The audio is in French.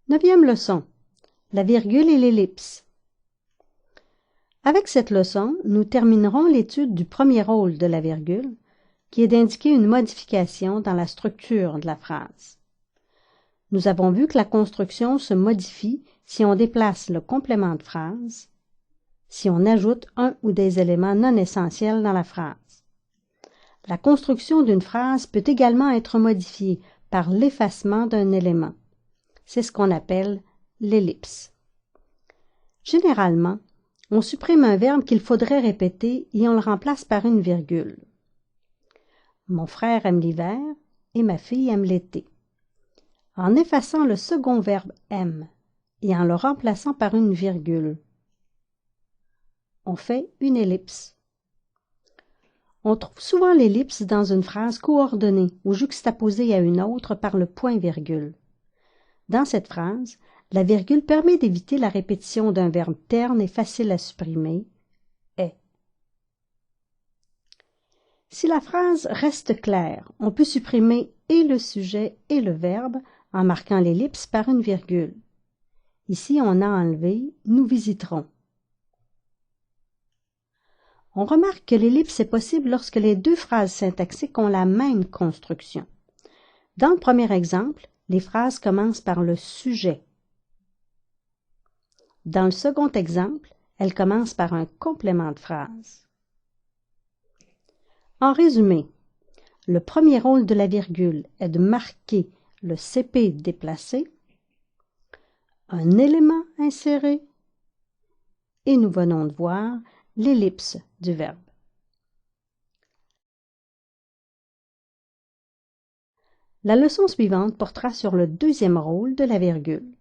Neuvième leçon. La virgule et l'ellipse. Avec cette leçon, nous terminerons l'étude du premier rôle de la virgule, qui est d'indiquer une modification dans la structure de la phrase. Nous avons vu que la construction se modifie si on déplace le complément de phrase, si on ajoute un ou des éléments non essentiels dans la phrase. La construction d'une phrase peut également être modifiée par l'effacement d'un élément. C'est ce qu'on appelle l'ellipse. Généralement, on supprime un verbe qu'il faudrait répéter et on le remplace par une virgule. Mon frère aime l'hiver et ma fille aime l'été. En effaçant le second verbe aime et en le remplaçant par une virgule, on fait une ellipse. On trouve souvent l'ellipse dans une phrase coordonnée ou juxtaposée à une autre par le point-virgule. Dans cette phrase, la virgule permet d'éviter la répétition d'un verbe terne et facile à supprimer, est. Si la phrase reste claire, on peut supprimer et le sujet et le verbe en marquant l'ellipse par une virgule. Ici, on a enlevé « nous visiterons ». On remarque que l'ellipse est possible lorsque les deux phrases syntaxiques ont la même construction. Dans le premier exemple, les phrases commencent par le sujet. Dans le second exemple, elles commencent par un complément de phrase. En résumé, le premier rôle de la virgule est de marquer le CP déplacé, un élément inséré, et nous venons de voir l'ellipse du verbe. La leçon suivante portera sur le deuxième rôle de la virgule.